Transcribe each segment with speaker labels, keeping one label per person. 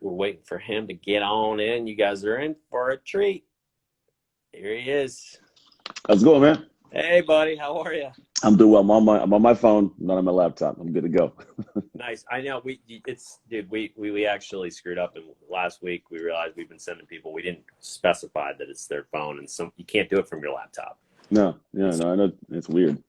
Speaker 1: we're waiting for him to get on in. You guys are in for a treat. Here he is.
Speaker 2: How's it going, man?
Speaker 1: Hey, buddy. How are you?
Speaker 2: I'm doing well. I'm on my phone, not on my laptop. I'm good to go.
Speaker 1: Nice. I know dude, we actually screwed up, and last week we realized we've been sending people. We didn't specify that it's their phone, and you can't do it from your laptop.
Speaker 2: No, I know it's weird.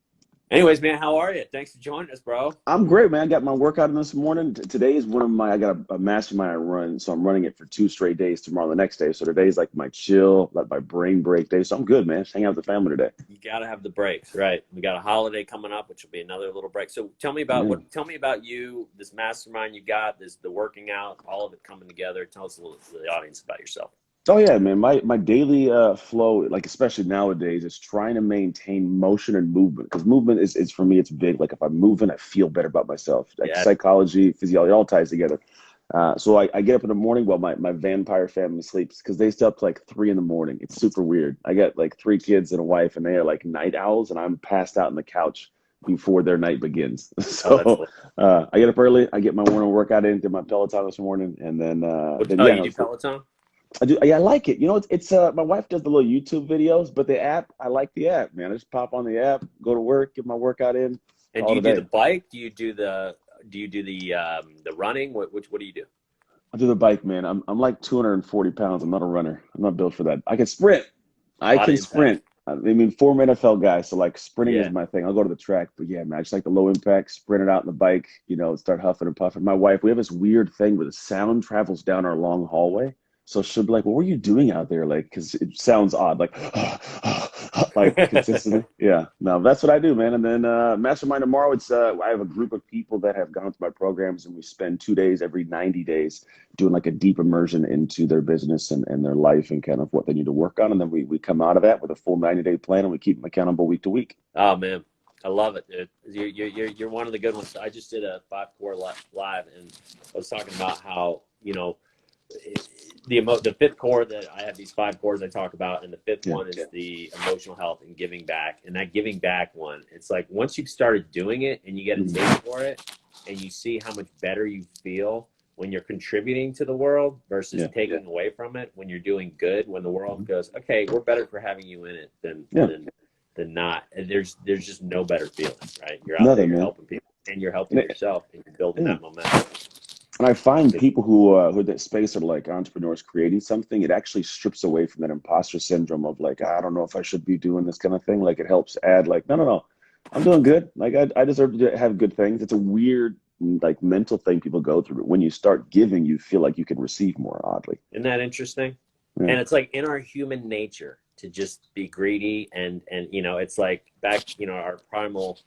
Speaker 1: Anyways, man, how are you? Thanks for joining us, bro.
Speaker 2: I'm great, man. I got my workout in this morning. Today is I got a mastermind I run, so I'm running it for 2 straight days tomorrow, the next day. So today's like my chill, like my brain break day. So I'm good, man. Just hang out with the family today.
Speaker 1: You got to have the breaks, right? We got a holiday coming up, which will be another little break. So tell me about tell me about you, this mastermind you got, the working out, all of it coming together. Tell us a little to the audience about yourself.
Speaker 2: Oh yeah, man. My daily flow, like especially nowadays, is trying to maintain motion and movement, because movement is for me, it's big. Like if I'm moving, I feel better about myself. Like psychology, physiology, it all ties together. So I get up in the morning while my vampire family sleeps, because they stay up to like 3 in the morning. It's super weird. I got like 3 kids and a wife, and they are like night owls, and I'm passed out on the couch before their night begins. So I get up early. I get my morning workout in, did my Peloton this morning, and then
Speaker 1: you do Peloton?
Speaker 2: I do. Yeah, I like it. You know, it's my wife does the little YouTube videos, but the app, I like the app, man. I just pop on the app, go to work, get my workout in.
Speaker 1: And do you do the bike? Do you do the running? What do you do?
Speaker 2: I do the bike, man. I'm like 240 pounds. I'm not a runner. I'm not built for that. I can sprint. I can sprint. I mean, former NFL guy, so like sprinting is my thing. I'll go to the track, but yeah, man, I just like the low impact, sprint it out on the bike, you know, start huffing and puffing. My wife, we have this weird thing where the sound travels down our long hallway. So she'll be like, "What were you doing out there?" Like, because it sounds odd, like, like consistently. Yeah, no, that's what I do, man. And then mastermind tomorrow. It's I have a group of people that have gone through my programs, and we spend 2 days every 90 days doing like a deep immersion into their business and their life and kind of what they need to work on. And then we come out of that with a full 90-day plan, and we keep them accountable week to week.
Speaker 1: Oh man, I love it, dude. You're one of the good ones. I just did a 5 core live, and I was talking about how, you know, the 5th core, that I have these 5 cores I talk about, and the 5th one is the emotional health and giving back. And that giving back one, it's like once you've started doing it and you get a taste for it, and you see how much better you feel when you're contributing to the world versus taking away from it, when you're doing good, when the world goes, okay, we're better for having you in it than not. And there's just no better feeling, right? You're out there, you're helping people, and you're helping yourself, and you're building that momentum.
Speaker 2: And I find people who in that space are like entrepreneurs creating something, it actually strips away from that imposter syndrome of like, I don't know if I should be doing this kind of thing. Like it helps add like, no, I'm doing good. Like I deserve to have good things. It's a weird like mental thing people go through. But when you start giving, you feel like you can receive more, oddly.
Speaker 1: Isn't that interesting? Yeah. And it's like in our human nature to just be greedy and you know, it's like back, you know, our primal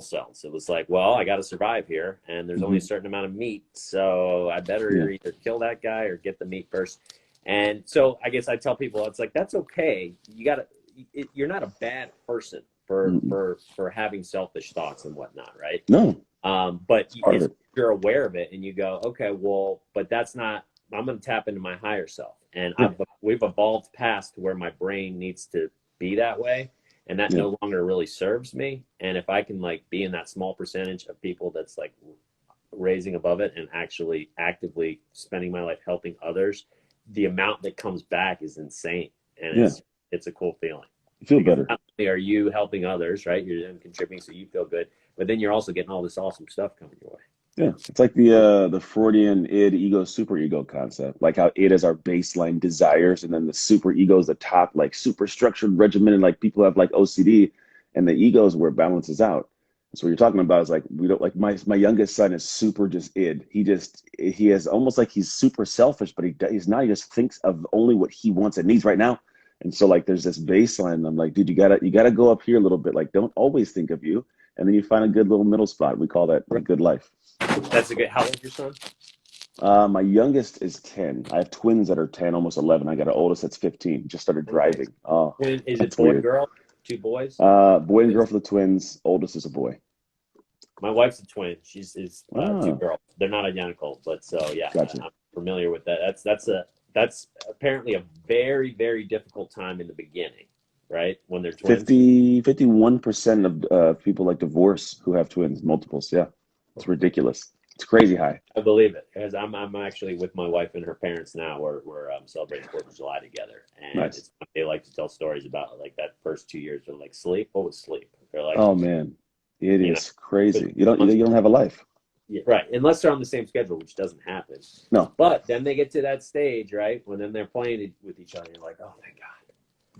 Speaker 1: cells. It was like, well, I got to survive here, and there's only a certain amount of meat, so I better either kill that guy or get the meat first. And so I guess I tell people, it's like, that's okay. You're not a bad person for having selfish thoughts and whatnot, right?
Speaker 2: No.
Speaker 1: But if you're aware of it and you go, okay, well, but that's not. I'm going to tap into my higher self, and we've evolved past where my brain needs to be that way. And that no longer really serves me. And if I can like be in that small percentage of people that's like raising above it and actually actively spending my life helping others, the amount that comes back is insane. And it's a cool feeling.
Speaker 2: You feel better.
Speaker 1: Not only are you helping others, right? You're then contributing, so you feel good, but then you're also getting all this awesome stuff coming your way.
Speaker 2: Yeah, it's like the Freudian id, ego, superego concept. Like how id is our baseline desires, and then the superego is the top, like super structured, regimented. Like people have like OCD, and the ego is where it balances out. So what you're talking about is like we don't like my youngest son is super just id. He has almost like he's super selfish, but he's not. He just thinks of only what he wants and needs right now. And so like there's this baseline. And I'm like, dude, you gotta go up here a little bit. Like don't always think of you, and then you find a good little middle spot. We call that a good life.
Speaker 1: That's a good. How old is your son?
Speaker 2: My youngest is 10. I have twins that are 10, almost 11. I got an oldest that's 15. Just started driving. Oh,
Speaker 1: is it boy and girl? 2 boys?
Speaker 2: Boy and girl for the twins. Oldest is a boy.
Speaker 1: My wife's a twin. She's 2 girls. They're not identical, but so yeah, gotcha. I'm familiar with that. That's apparently a very, very difficult time in the beginning, right? When they're twins. 51%
Speaker 2: of people like divorce who have twins, multiples. Yeah. It's ridiculous. It's crazy high.
Speaker 1: I believe it, because I'm actually with my wife and her parents now. We're celebrating 4th of July together, and
Speaker 2: Nice.
Speaker 1: they like to tell stories about like that first 2 years. They're like, sleep. What was sleep? They're like,
Speaker 2: Oh man, it
Speaker 1: you know,
Speaker 2: is crazy. You don't have a life.
Speaker 1: yeah, right, unless they're on the same schedule, which doesn't happen.
Speaker 2: No.
Speaker 1: But then they get to that stage, right, when then they're playing with each other. You're like, oh thank God.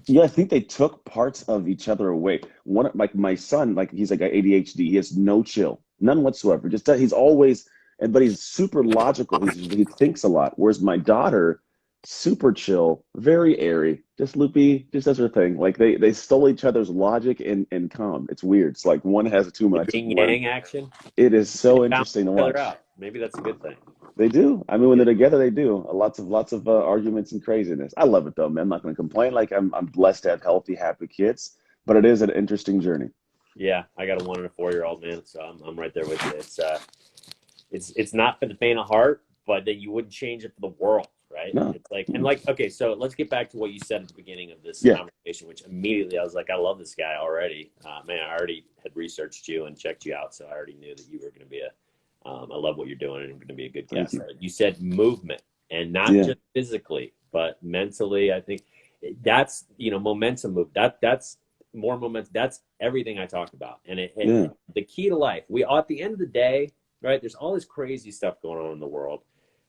Speaker 2: Yeah, I think they took parts of each other away. One, like my son, like he's like got ADHD. He has no chill, none whatsoever. Just he's always, but he's super logical. He thinks a lot. Whereas my daughter, super chill, very airy, just loopy, just does her thing. Like they stole each other's logic and calm. It's weird. It's like one has too
Speaker 1: The
Speaker 2: much.
Speaker 1: yin
Speaker 2: One,
Speaker 1: yang action.
Speaker 2: it is
Speaker 1: They
Speaker 2: so
Speaker 1: balance
Speaker 2: interesting to
Speaker 1: each other
Speaker 2: watch.
Speaker 1: out. Maybe that's a good thing.
Speaker 2: They do. I mean, when
Speaker 1: Yeah.
Speaker 2: they're together, they do. Lots of arguments and craziness. I love it though, man. I'm not going to complain. Like I'm blessed to have healthy, happy kids, but it is an interesting journey.
Speaker 1: Yeah, I got a 1 and a 4-year-old, man, so I'm right there with you. It's not for the faint of heart, but that you wouldn't change it for the world, right?
Speaker 2: No.
Speaker 1: It's like, and like, okay, so let's get back to what you said at the beginning of this
Speaker 2: Yeah.
Speaker 1: conversation, which immediately I was like, I love this guy already. Man, I already had researched you and checked you out, so I already knew that you were going to be I love what you're doing and you're going to be a good
Speaker 2: Thank
Speaker 1: guest.
Speaker 2: you.
Speaker 1: You said movement, and not
Speaker 2: Yeah.
Speaker 1: just physically, but mentally. I think that's, momentum move. That's more momentum. That's everything I talk about. And
Speaker 2: Yeah.
Speaker 1: the key to life, we at the end of the day, right? There's all this crazy stuff going on in the world.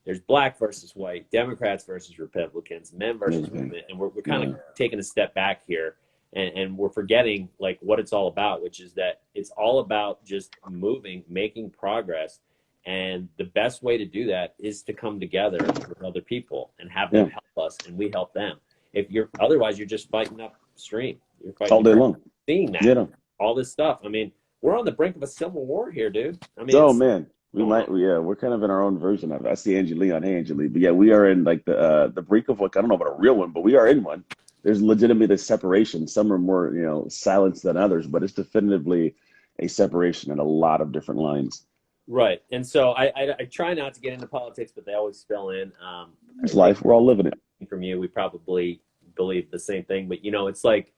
Speaker 1: There's black versus white, Democrats versus Republicans, men versus
Speaker 2: Everything.
Speaker 1: women, and we're kind of taking a step back here, and we're forgetting like what it's all about, which is that it's all about just moving, making progress, and the best way to do that is to come together with other people and have them help us, and we help them. If you're otherwise, you're just fighting upstream. You're fighting
Speaker 2: All day long.
Speaker 1: Seeing that,
Speaker 2: Yeah.
Speaker 1: all this stuff. I mean, we're on the brink of a civil war here, dude. I mean,
Speaker 2: Oh man, we're kind of in our own version of it. I see Angie Lee on Hey Angie Lee, but yeah, we are in like the brink of what I don't know about a real one, but we are in one. There's legitimately this separation. Some are more silenced than others, but it's definitively a separation in a lot of different lines.
Speaker 1: Right, and so I try not to get into politics, but they always spill in.
Speaker 2: It's life. We're all living it.
Speaker 1: From you, we probably believe the same thing, but it's like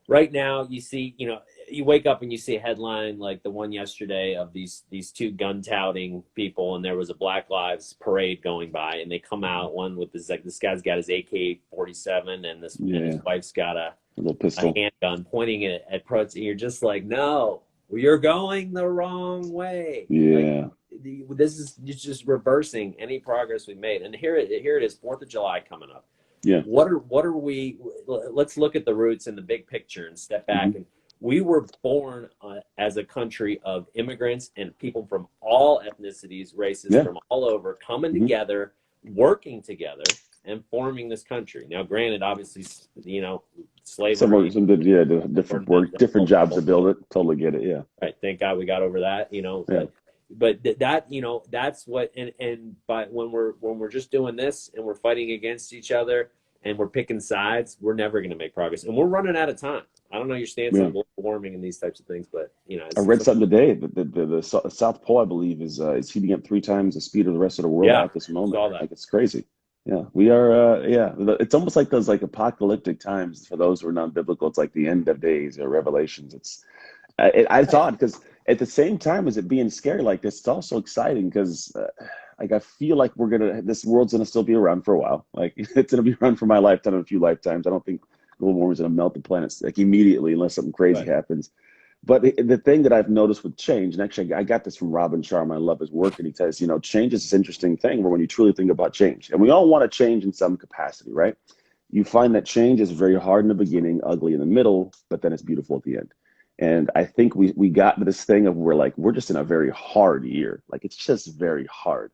Speaker 1: right now you see, you wake up and you see a headline like the one yesterday of these two gun touting people, and there was a Black Lives parade going by, and they come out, one with this guy's got his AK-47 and his wife's got a
Speaker 2: little pistol,
Speaker 1: a handgun pointing it at protests, and you're just like, no, you're going the wrong way.
Speaker 2: Yeah.
Speaker 1: This is just reversing any progress we made. And here it is, 4th of July coming up.
Speaker 2: Yeah.
Speaker 1: What are we? Let's look at the roots and the big picture and step back. Mm-hmm. And we were born as a country of immigrants and people from all ethnicities, races, from all over, coming together, working together, and forming this country. Now, granted, obviously, slavery.
Speaker 2: Some did, different work, different jobs to build it. Totally get it. Yeah.
Speaker 1: Right. Thank God we got over that. But that that's what, and by when we're just doing this and we're fighting against each other and we're picking sides, we're never going to make progress, and we're running out of time. I don't know your stance on global warming and these types of things, but
Speaker 2: I read something today that the South Pole, I believe, is heating up 3 times the speed of the rest of the world at this moment. Like, it's crazy. Yeah, we are. It's almost like those like apocalyptic times for those who are non-biblical. It's like the end of days or Revelations. It's odd because at the same time as it being scary like this, it's also exciting because like I feel like this world's gonna still be around for a while. Like it's gonna be around for my lifetime and a few lifetimes. I don't think global warming is gonna melt the planet like immediately unless something crazy happens. But the thing that I've noticed with change, and actually I got this from Robin Sharma, I love his work, and he says, change is this interesting thing where when you truly think about change, and we all want to change in some capacity, right? You find that change is very hard in the beginning, ugly in the middle, but then it's beautiful at the end. And I think we got to this thing of we're just in a very hard year. Like it's just very hard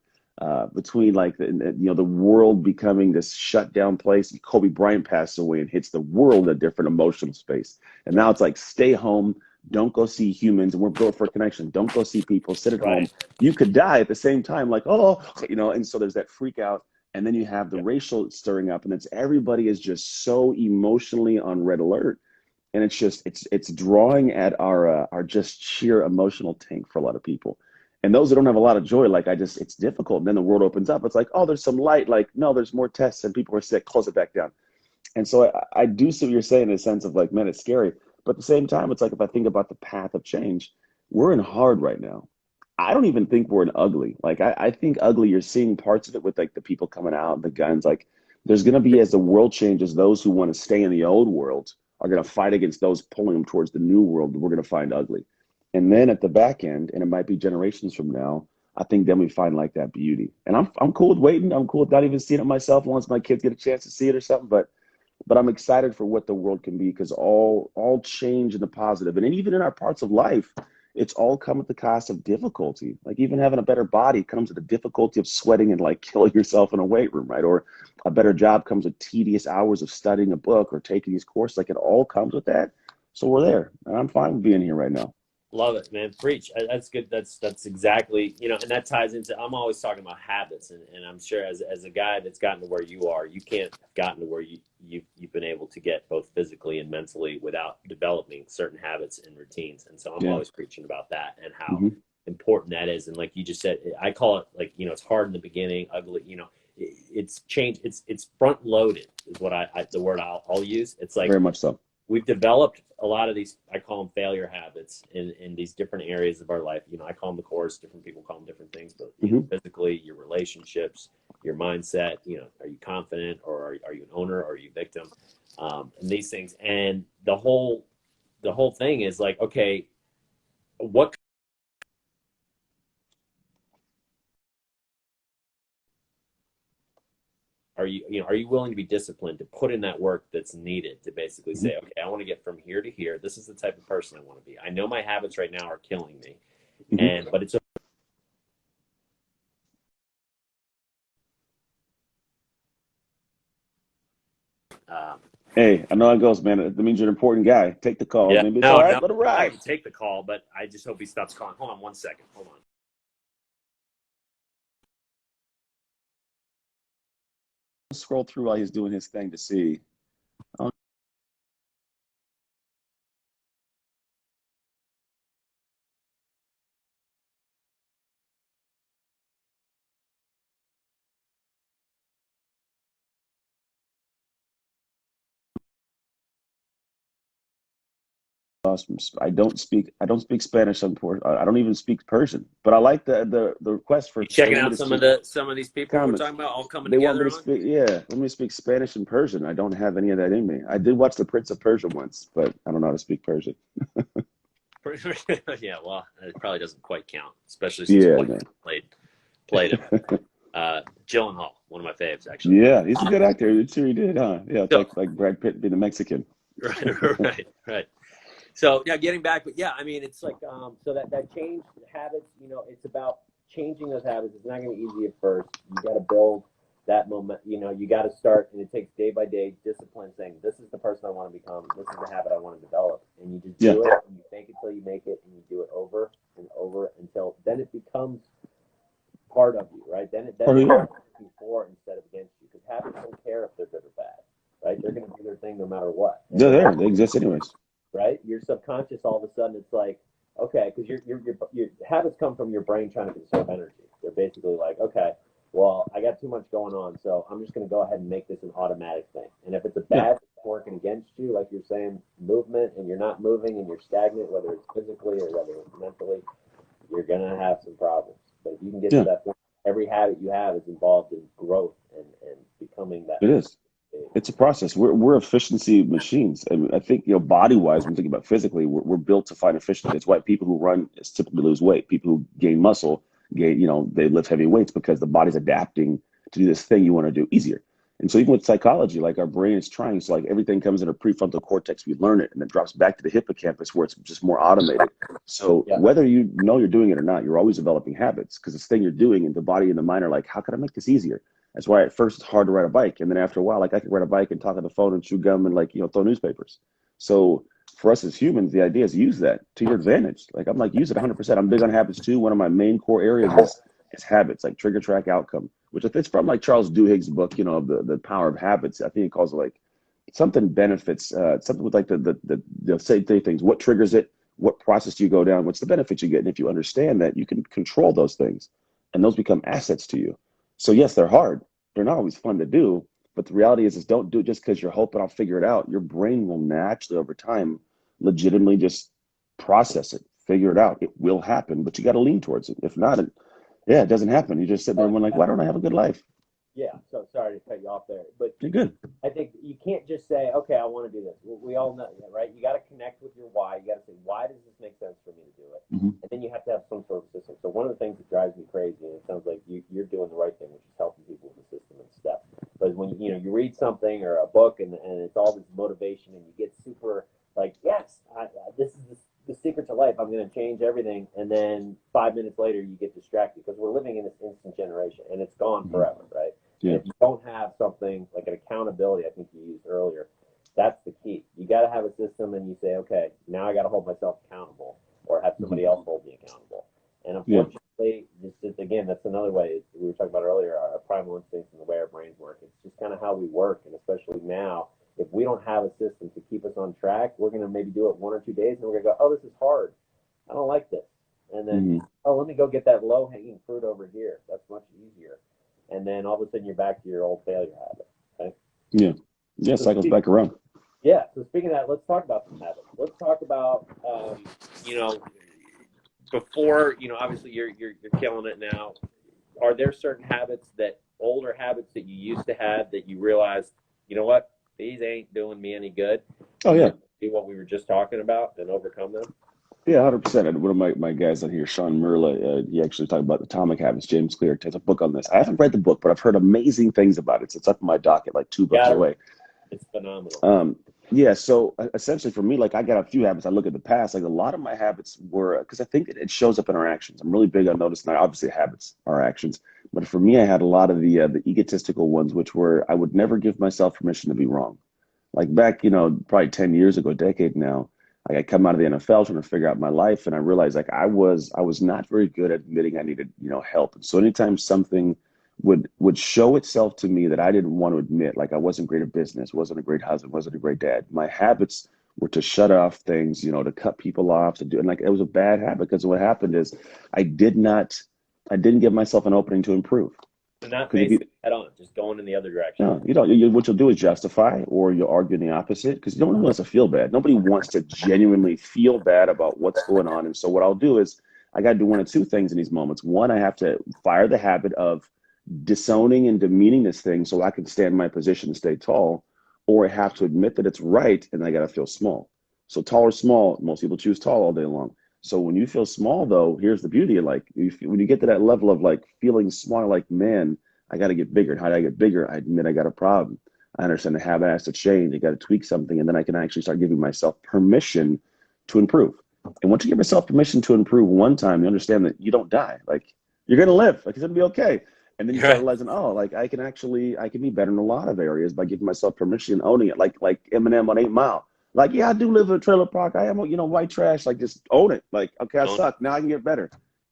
Speaker 2: between like the world becoming this shut down place. Kobe Bryant passed away and hits the world in a different emotional space. And now it's like stay home. Don't go see humans. And we're built for connection. Don't go see people. Sit at home. You could die at the same time. Like, and so there's that freak out. And then you have the racial stirring up, and everybody is just so emotionally on red alert. And it's just it's drawing at our just sheer emotional tank for a lot of people. And those that don't have a lot of joy, it's difficult. And then the world opens up. It's like, oh, there's some light. Like, no, there's more tests and people are sick. Close it back down. And so I do see what you're saying in a sense of like, man, it's scary. But at the same time, it's like if I think about the path of change, we're in hard right now. I don't even think we're an ugly. Like I think ugly, you're seeing parts of it with like the people coming out, the guns. Like there's gonna be, as the world changes, those who want to stay in the old world are gonna fight against those pulling them towards the new world that we're gonna find ugly. And then at the back end, and it might be generations from now, I think then we find like that beauty. And I'm cool with waiting. I'm cool with not even seeing it myself once my kids get a chance to see it or something. But I'm excited for what the world can be, because all change in the positive, and even in our parts of life, it's all come at the cost of difficulty. Like even having a better body comes with the difficulty of sweating and like killing yourself in a weight room, right? Or a better job comes with tedious hours of studying a book or taking these courses. Like it all comes with that. So we're there, and I'm fine with being here right now.
Speaker 1: Love it, man. Preach. That's good. That's exactly, and that ties into, I'm always talking about habits, and I'm sure as a guy that's gotten to where you are, you can't have gotten to where you've been able to get both physically and mentally without developing certain habits and routines. And so I'm always preaching about that and how important that is. And like you just said, I call it like, it's hard in the beginning, ugly, it's changed. It's front loaded is what the word I'll use. It's like,
Speaker 2: very much so.
Speaker 1: We've developed a lot of these, I call them failure habits in these different areas of our life. I call them the course, different people call them different things, but physically, your relationships, your mindset, are you confident, or are you an owner, or are you a victim? And these things. And the whole thing is like, okay, what are you willing to be disciplined to put in that work that's needed to basically say, okay, I want to get from here to here. This is the type of person I want to be. I know my habits right now are killing me, but it's
Speaker 2: hey, I know how it goes, man. That means you're an important guy. Take the call.
Speaker 1: yeah,
Speaker 2: Maybe it's
Speaker 1: no,
Speaker 2: all right.
Speaker 1: no,
Speaker 2: Let it
Speaker 1: I
Speaker 2: ride.
Speaker 1: would take the call, but I just hope he stops calling. Hold on 1 second. Hold on.
Speaker 2: Scroll through while he's doing his thing to see. Oh, awesome. I don't speak Spanish. I don't even speak Persian. But I like the request for
Speaker 1: You checking
Speaker 2: they want
Speaker 1: out
Speaker 2: me to
Speaker 1: some
Speaker 2: speak
Speaker 1: of these people we're
Speaker 2: comments.
Speaker 1: talking about all coming
Speaker 2: They want me
Speaker 1: together
Speaker 2: to
Speaker 1: on?
Speaker 2: speak, yeah, let me speak Spanish and Persian. I don't have any of that in me. I did watch The Prince of Persia once, but I don't know how to speak Persian.
Speaker 1: Yeah, well, it probably doesn't quite count, especially since
Speaker 2: Yeah,
Speaker 1: White
Speaker 2: man.
Speaker 1: played him. Gyllenhaal, one of my faves, actually.
Speaker 2: Yeah, he's a good actor. It's sure he did, huh? Yeah, it's
Speaker 1: So,
Speaker 2: like Brad Pitt being a Mexican.
Speaker 1: right. So yeah, getting back, but yeah, I mean, it's like so that change habits. It's about changing those habits. It's not going to be easy at first. You got to build that moment. You got to start, and it takes day by day discipline. Saying, this is the person I want to become. This is the habit I want to develop, and you just do it, and you fake it till you make it, and you do it over and over until then it becomes part of you, right? Then it becomes before instead of against you, because habits don't care if they're good or bad, right? They're going to do their thing no matter what.
Speaker 2: They're there. They exist anyways.
Speaker 1: Right? Your subconscious, all of a sudden, it's like, okay, because your habits come from your brain trying to conserve energy. They're basically like, okay, well, I got too much going on, so I'm just going to go ahead and make this an automatic thing. And if it's a bad thing working against you, like you're saying, movement, and you're not moving and you're stagnant, whether it's physically or whether it's mentally, you're going to have some problems. But if you can get to that point, every habit you have is involved in growth and becoming that.
Speaker 2: It is. It's a process. We're efficiency machines, and I think body wise, when thinking about physically, we're built to find efficiency. It's why people who run typically lose weight. People who gain muscle they lift heavy weights because the body's adapting to do this thing you want to do easier. And so even with psychology, like our brain is trying, so like everything comes in a prefrontal cortex, we learn it, and then drops back to the hippocampus where it's just more automated. So whether you know you're doing it or not, you're always developing habits because this thing you're doing, and the body and the mind are like, how can I make this easier? That's why at first it's hard to ride a bike, and then after a while, like I can ride a bike and talk on the phone and chew gum and throw newspapers. So for us as humans, the idea is use that to your advantage. Like I'm like, use it 100%. I'm big on habits too. One of my main core areas is habits, like trigger track outcome, which it's from like Charles Duhigg's book, the power of habits. I think he calls it like something benefits, something with like the same things. What triggers it? What process do you go down? What's the benefits you get? And if you understand that, you can control those things, and those become assets to you. So yes, they're hard. They're not always fun to do, but the reality is don't do it just because you're hoping I'll figure it out. Your brain will naturally over time legitimately just process it, figure it out. It will happen, but you got to lean towards it. If not, it doesn't happen. You just sit there and like, why don't I have a good life?
Speaker 1: Yeah, so sorry to cut you off there, but
Speaker 2: you're good.
Speaker 1: I think you can't just say, okay, I want to do this. We all know, right? You got to connect with your why. You got to say, why does this make sense for me to do it? And then you have to have some sort of system. So one of the things that drives me crazy, and it sounds like you're doing the right thing, which is helping people with the system and stuff. But when you read something or a book and it's all this motivation and you get super like, yes, this is the secret to life. I'm going to change everything. And then 5 minutes later, you get distracted because we're living in this instant generation and it's gone forever, right? Yeah. And if you don't have something like an accountability, I think you used earlier, that's the key. You got to have a system and you say, okay, now I got to hold myself accountable or have somebody else hold me accountable. And unfortunately, again, that's another way we were talking about earlier, our primal instincts and the way our brains work. It's just kind of how we work. And especially now, if we don't have a system to keep us on track, we're going to maybe do it 1 or 2 days and we're going to go, oh, this is hard. I don't like this. And then, oh, let me go get that low-hanging fruit over here. That's much easier. And then all of a sudden you're back to your old failure habit. Okay?
Speaker 2: Yeah, so cycles back around.
Speaker 1: Yeah, so speaking of that, let's talk about some habits. Let's talk about, before, obviously you're killing it now. Are there certain habits older habits that you used to have that you realized, you know what, these ain't doing me any good?
Speaker 2: Oh, yeah.
Speaker 1: Do what we were just talking about and overcome them?
Speaker 2: Yeah, 100%. And one of my guys on here, Sean Merla, he actually talked about Atomic Habits. James Clear has a book on this. I haven't read the book, but I've heard amazing things about it. So it's up in my docket, like 2 books away.
Speaker 1: It's phenomenal.
Speaker 2: Yeah, so essentially for me, like I got a few habits. I look at the past, like a lot of my habits were, because I think it shows up in our actions. I'm really big on noticing that obviously habits are actions. But for me, I had a lot of the egotistical ones, which were I would never give myself permission to be wrong. Like back, probably 10 years ago, a decade now, like I come out of the NFL trying to figure out my life, and I realized like I was not very good at admitting I needed, help. And so anytime something would show itself to me that I didn't want to admit, like I wasn't great at business, wasn't a great husband, wasn't a great dad, my habits were to shut off things, to cut people off, to do, and like it was a bad habit because what happened is I didn't give myself an opening to improve.
Speaker 1: And not facing it head on, just going in the other direction.
Speaker 2: No, what you'll do is justify, or you'll argue in the opposite, because no one wants to feel bad. Nobody wants to genuinely feel bad about what's going on. And so what I'll do is I got to do one of 2 things in these moments. One, I have to fire the habit of disowning and demeaning this thing so I can stand in my position and stay tall, or I have to admit that it's right and I got to feel small. So tall or small, most people choose tall all day long. So when you feel small, though, here's the beauty. Like when you get to that level of like feeling small, like, man, I got to get bigger. And how do I get bigger? I admit I got a problem. I understand the habit has to change. I got to tweak something. And then I can actually start giving myself permission to improve. And once you give yourself permission to improve one time, you understand that you don't die. Like you're going to live. Like it's going to be okay. And then you start realizing, oh, like I can be better in a lot of areas by giving myself permission and owning it. Like Eminem on 8 Mile. Like, yeah, I do live in a trailer park. I am, white trash. Like, just own it. Like, okay, I suck. Now I can get better.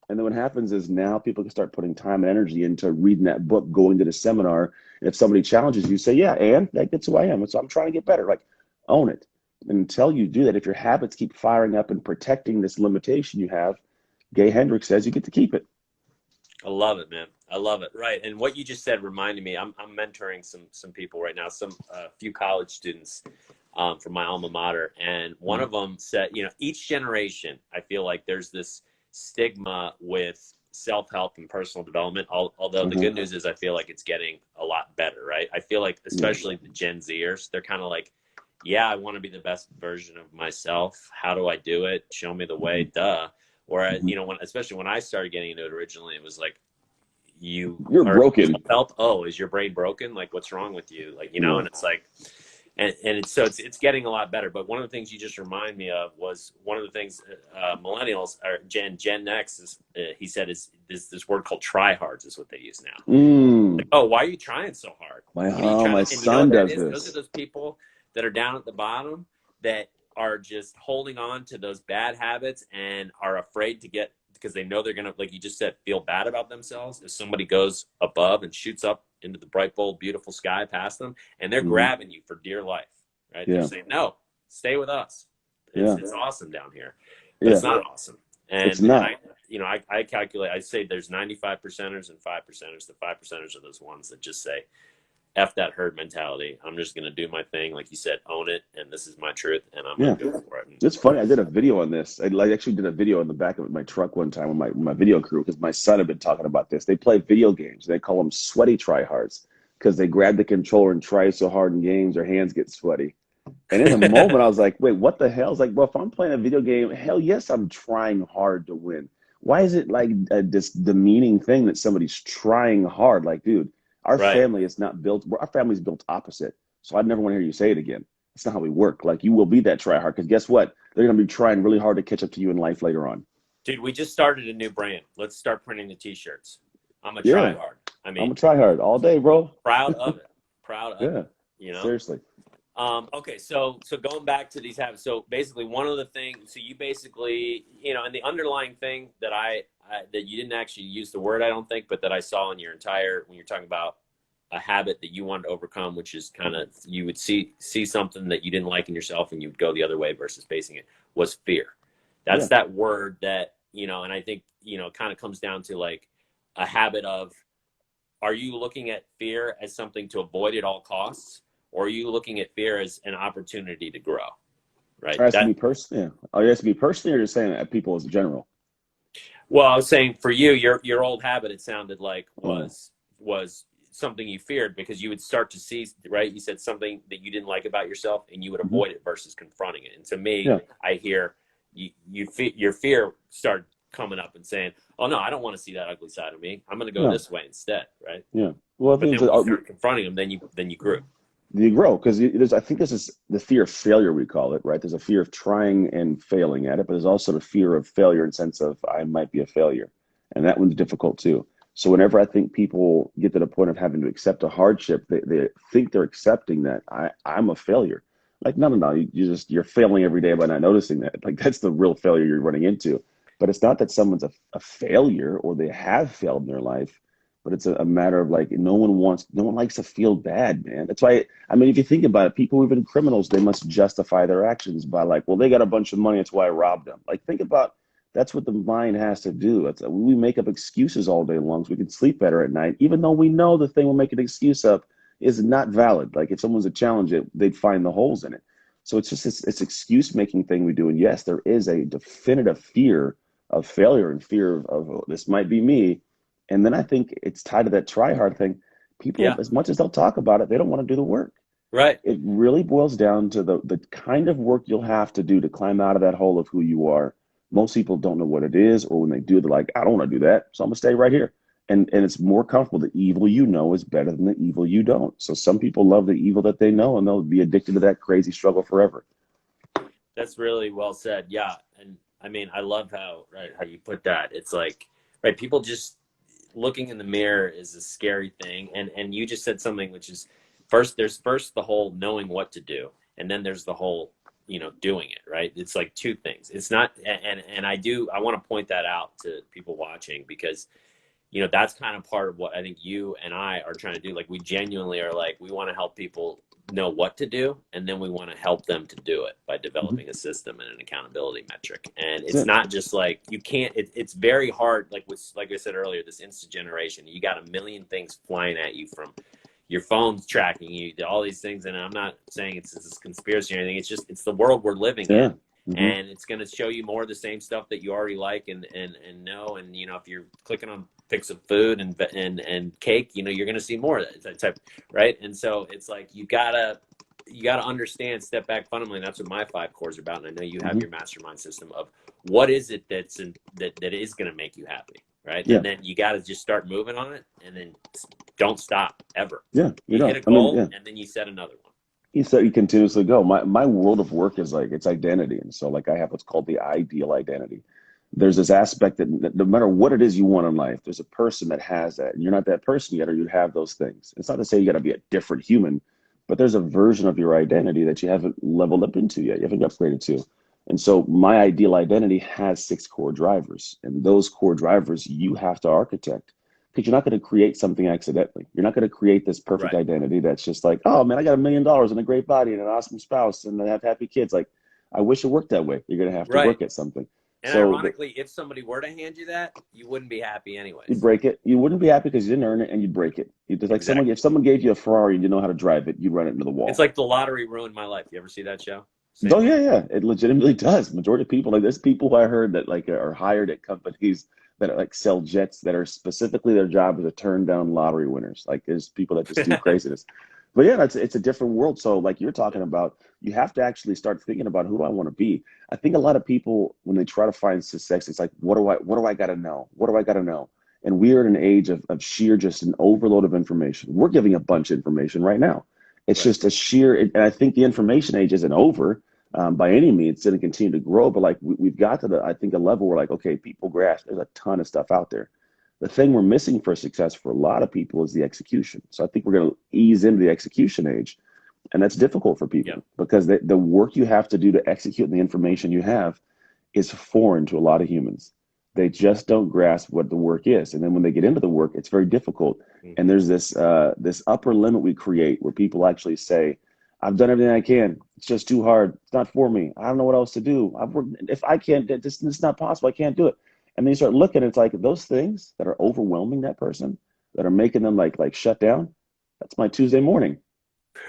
Speaker 2: And then what happens is now people can start putting time and energy into reading that book, going to the seminar. And if somebody challenges you, say, yeah, and that's who I am. And so I'm trying to get better. Like, own it. And until you do that, if your habits keep firing up and protecting this limitation you have, Gay Hendricks says you get to keep it.
Speaker 1: I love it, man. I love it. Right. And what you just said reminded me, I'm mentoring some people right now, a few college students from my alma mater. And one of them said, each generation, I feel like there's this stigma with self-help and personal development. Although the good news is I feel like it's getting a lot better, right? I feel like especially the Gen Zers, they're kind of like, yeah, I want to be the best version of myself. How do I do it? Show me the way, duh. Whereas, especially when I started getting into it originally, it was like, you're broken. Help. Oh, is your brain broken? Like, what's wrong with you? Like, and it's like, and it's getting a lot better. But one of the things you just remind me of was one of the things millennials or Gen X is, he said is this word called tryhards is what they use now. Like, oh, why are you trying so hard?
Speaker 2: My son does this.
Speaker 1: Those are those people that are down at the bottom that are just holding on to those bad habits and are afraid to get, because they know they're going to, like you just said, feel bad about themselves if somebody goes above and shoots up into the bright, bold, beautiful sky past them, and they're grabbing you for dear life, right? They're saying, no, stay with us. It's awesome down here. But it's not awesome. And
Speaker 2: it's not.
Speaker 1: I calculate, I say there's 95 percenters and 5 percenters. The 5 percenters are those ones that just say, F that herd mentality. I'm just going to do my thing. Like you said, own it. And this is my truth. And I'm
Speaker 2: Yeah.
Speaker 1: going to go for it. And,
Speaker 2: It's funny. I did a video on this. I actually did a video in the back of my truck one time with my video crew because my son had been talking about this. They play video games. They call them sweaty tryhards because they grab the controller and try so hard in games, their hands get sweaty. And in the moment, I was like, wait, what the hell? I was like, well, if I'm playing a video game, hell yes, I'm trying hard to win. Why is it like this demeaning thing that somebody's trying hard? Like, dude, our
Speaker 1: right.
Speaker 2: family is not built, our family's built opposite. So I'd never want to hear you say it again. That's not how we work. Like, you will be that try hard because guess what? They're going to be trying really hard to catch up to you in life later on.
Speaker 1: Dude, we just started a new brand. Let's start printing the t-shirts. I'm a
Speaker 2: Yeah.
Speaker 1: try hard. I mean,
Speaker 2: I'm a try hard all day, bro.
Speaker 1: Proud of it. Proud of
Speaker 2: Yeah.
Speaker 1: it. You know?
Speaker 2: Seriously.
Speaker 1: Okay, so going back to these habits, so basically one of the things, so you basically, you know, and the underlying thing that that you didn't actually use the word, I don't think, but that I saw in your entire, when you're talking about a habit that you wanted to overcome, which is kind of, you would see something that you didn't like in yourself and you would go the other way versus facing it, was fear. That's that word that, you know, and I think, you know, kind of comes down to like a habit of, are you looking at fear as something to avoid at all costs? Or are you looking at fear as an opportunity to grow, right?
Speaker 2: Or has to be personally. Yeah. Oh, it has to be personally, or just saying that people as a general?
Speaker 1: Well, I was saying for you, your old habit, it sounded like was something you feared because you would start to see, right? You said something that you didn't like about yourself and you would avoid it versus confronting it. And to me, I hear your fear started coming up and saying, oh no, I don't want to see that ugly side of me. I'm going to go this way instead, right?
Speaker 2: Yeah. Well,
Speaker 1: but then when you start confronting them, then you grew.
Speaker 2: You grow because I think this is the fear of failure, we call it, right? There's a fear of trying and failing at it, but there's also the fear of failure in the sense of I might be a failure. And that one's difficult too. So whenever I think people get to the point of having to accept a hardship, they think they're accepting that I'm a failure. Like, no. You're failing every day by not noticing that. Like, that's the real failure you're running into. But it's not that someone's a failure or they have failed in their life. But it's a matter of like, no one likes to feel bad, man. That's why, I mean, if you think about it, people, even criminals, they must justify their actions by like, well, they got a bunch of money, that's why I robbed them. Like, think about, that's what the mind has to do. We make up excuses all day long so we can sleep better at night, even though we know the thing we'll make an excuse up is not valid. Like, if someone was to challenge it, they'd find the holes in it. So it's just this excuse-making thing we do. And yes, there is a definitive fear of failure and fear of oh, this might be me. And then I think it's tied to that try hard thing. People, as much as they'll talk about it, they don't want to do the work.
Speaker 1: Right.
Speaker 2: It really boils down to the kind of work you'll have to do to climb out of that hole of who you are. Most people don't know what it is, or when they do, they're like, I don't want to do that, so I'm gonna stay right here. And it's more comfortable. The evil you know is better than the evil you don't. So some people love the evil that they know, and they'll be addicted to that crazy struggle forever.
Speaker 1: That's really well said. Yeah. And I mean, I love how you put that. It's like, right, people just looking in the mirror is a scary thing. And you just said something, which is there's the whole knowing what to do. And then there's the whole, you know, doing it, right? It's like two things. It's not, and I want to point that out to people watching because, you know, that's kind of part of what I think you and I are trying to do. Like, we genuinely are like, we want to help people know what to do, and then we want to help them to do it by developing a system and an accountability metric. And it's not just like, you can't, it's very hard. Like I said earlier, this instant generation, you got a million things flying at you from your phone's tracking you, all these things. And I'm not saying it's this conspiracy or anything. It's just, it's the world we're living in. And it's going to show you more of the same stuff that you already like and know. And, you know, if you're clicking on pics of food and cake, you know, you're going to see more of that type, right? And so it's like, you gotta understand, step back fundamentally. And that's what my 5 cores are about. And I know you have your mastermind system of what is it that is going to make you happy, right? And then you got to just start moving on it, and then don't stop ever. You hit a goal, and then you set another one.
Speaker 2: You continuously go. My world of work is like, it's identity. And so like I have what's called the ideal identity. There's this aspect that no matter what it is you want in life, there's a person that has that. And you're not that person yet, or you have those things. It's not to say you got to be a different human, but there's a version of your identity that you haven't leveled up into yet. You haven't upgraded to. And so my ideal identity has 6 core drivers. And those core drivers you have to architect. Because you're not going to create something accidentally. You're not going to create this perfect identity that's just like, oh man, I got $1 million and a great body and an awesome spouse and I have happy kids. Like, I wish it worked that way. You're going to have to work at something.
Speaker 1: And
Speaker 2: So
Speaker 1: ironically, if somebody were to hand you that, you wouldn't be happy
Speaker 2: you
Speaker 1: anyways.
Speaker 2: break it. You wouldn't be happy because you didn't earn it, and you'd break it. You just like someone,
Speaker 1: Exactly.
Speaker 2: if someone gave you a Ferrari and you know how to drive it, you'd run it into the
Speaker 1: It's
Speaker 2: wall.
Speaker 1: like The Lottery Ruined My Life. You ever see that show?
Speaker 2: Oh
Speaker 1: Same
Speaker 2: yeah,
Speaker 1: way.
Speaker 2: yeah. It legitimately does. Majority of people, like there's people who I heard that like are hired at companies that are, like sell jets that are specifically their job is to turn down lottery winners. Like there's people that just do craziness. But yeah, it's a different world. So like you're talking about, you have to actually start thinking about who do I want to be. I think a lot of people when they try to find success, it's like what do I got to know? What do I got to know? And we are in an age of sheer just an overload of information. We're giving a bunch of information right now. It's
Speaker 1: Right.
Speaker 2: just a sheer, and I think the information age isn't over by any means. It's going to continue to grow, but like we've got to I think a level where like, okay, people grasp there's a ton of stuff out there. The thing we're missing for success for a lot of people is the execution. So I think we're going to ease into the execution age, and that's difficult for
Speaker 1: Yeah.
Speaker 2: people because the work you have to do to execute the information you have is foreign to a lot of humans. They just don't grasp what the work is, and then when they get into the work, it's very difficult. And
Speaker 1: Mm-hmm.
Speaker 2: there's this upper limit we create where people actually say, "I've done everything I can. It's just too hard. It's not for me. I don't know what else to do. I've worked. If I can't, this is not possible. I can't do it." And then you start looking, it's like those things that are overwhelming that person, that are making them like shut down. That's my Tuesday morning.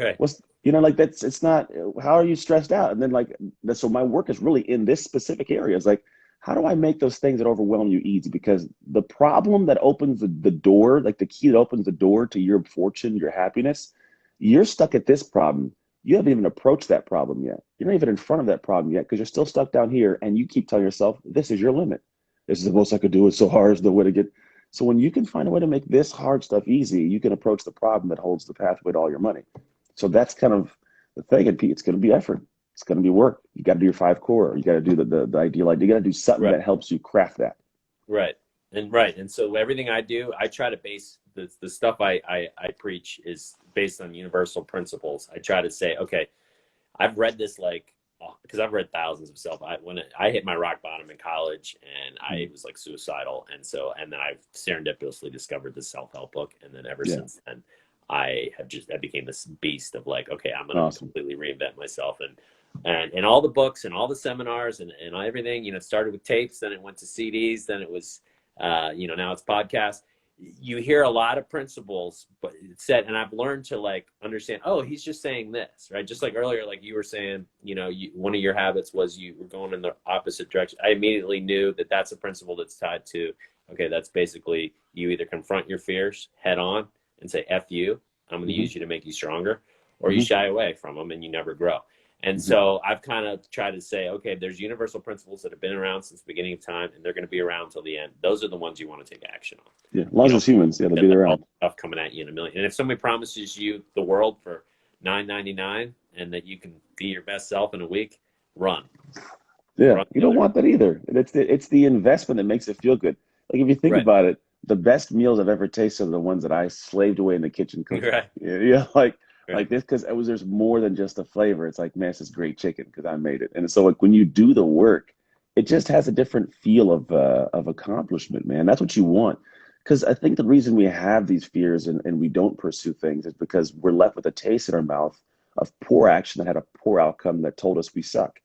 Speaker 1: Right.
Speaker 2: What's like that's it's not. How are you stressed out? And then so my work is really in this specific area. It's like, how do I make those things that overwhelm you easy? Because the problem that opens the door, like the key that opens the door to your fortune, your happiness, you're stuck at this problem. You haven't even approached that problem yet. You're not even in front of that problem yet because you're still stuck down here, and you keep telling yourself this is your limit. This is the most I could do. It's so hard. It's the way to get. So when you can find a way to make this hard stuff easy, you can approach the problem that holds the pathway to all your money. So that's kind of the thing. And it's going to be effort. It's going to be work. You got to do your 5 core. You got to do the ideal idea. You got to do something
Speaker 1: Right.
Speaker 2: that helps you craft that.
Speaker 1: Right. And so everything I do, I try to base the stuff I preach is based on universal principles. I try to say, okay, I've read this because I've read thousands of self. I hit my rock bottom in college and I was like suicidal, and then I serendipitously discovered this self-help book, and then ever
Speaker 2: Yeah.
Speaker 1: since then, I became this beast of like, okay, I'm gonna
Speaker 2: Awesome.
Speaker 1: completely reinvent myself, and all the books and all the seminars and everything. It started with tapes, then it went to CDs, then it was, now it's podcasts. You hear a lot of principles, but it's said, and I've learned to like understand, oh, he's just saying this, right? Just like earlier, like you were saying, one of your habits was you were going in the opposite direction. I immediately knew that that's a principle that's tied to, okay, that's basically you either confront your fears head on and say, F you, I'm going to
Speaker 2: Mm-hmm.
Speaker 1: use you to make you stronger, or you
Speaker 2: Mm-hmm.
Speaker 1: shy away from them and you never grow. And
Speaker 2: Mm-hmm.
Speaker 1: so I've kind of tried to say, okay, there's universal principles that have been around since the beginning of time, and they're going to be around till the end. Those are the ones you want to take action on.
Speaker 2: Yeah. As long
Speaker 1: You
Speaker 2: as
Speaker 1: know,
Speaker 2: there's humans, yeah, they'll be
Speaker 1: like all
Speaker 2: around.
Speaker 1: the stuff coming at you in a million. And if somebody promises you the world for $9.99 and that you can be your best self in a week, run,
Speaker 2: Yeah.
Speaker 1: run
Speaker 2: You
Speaker 1: the
Speaker 2: don't
Speaker 1: other.
Speaker 2: want that either. It's the investment that makes it feel good. Like if you think
Speaker 1: Right,
Speaker 2: about it, the best meals I've ever tasted are the ones that I slaved away in the kitchen cooking.
Speaker 1: right,
Speaker 2: Yeah, yeah, like
Speaker 1: right.
Speaker 2: this because there's more than just the flavor. It's like, man, this is great chicken because I made it. And so like when you do the work, it just has a different feel of accomplishment, man. That's what you want. Because I think the reason we have these fears and we don't pursue things is because we're left with a taste in our mouth of poor action that had a poor outcome that told us we suck.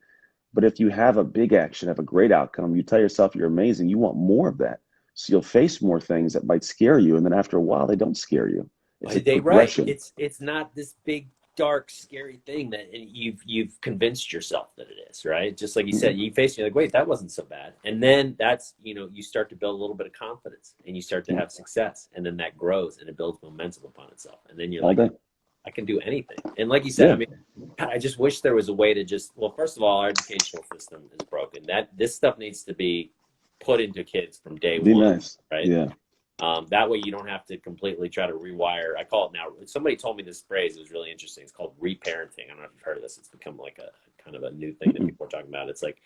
Speaker 2: But if you have a big action, have a great outcome, you tell yourself you're amazing, you want more of that. So you'll face more things that might scare you, and then after a while, they don't scare you. It's a
Speaker 1: Right.
Speaker 2: progression.
Speaker 1: It's not this big, dark, scary thing that you've convinced yourself that it is, right? Just like you
Speaker 2: Mm-mm.
Speaker 1: said, you face it, you're like, wait, that wasn't so bad. And then that's, you start to build a little bit of confidence and you start to
Speaker 2: Yeah,
Speaker 1: have success. And then that grows and it builds momentum upon itself. And then you're
Speaker 2: all
Speaker 1: like,
Speaker 2: day.
Speaker 1: I can do anything. And like you said, I
Speaker 2: Yeah,
Speaker 1: mean, God, I just wish there was a way to well, first of all, our educational system is broken. This stuff needs to be put into kids from day
Speaker 2: be
Speaker 1: one,
Speaker 2: nice.
Speaker 1: right?
Speaker 2: Yeah.
Speaker 1: That way you don't have to completely try to rewire. I call it now. Somebody told me this phrase. It was really interesting. It's called reparenting. I don't know if you've heard of this. It's become like a kind of a new thing that
Speaker 2: Mm-mm.
Speaker 1: people are talking about. It's like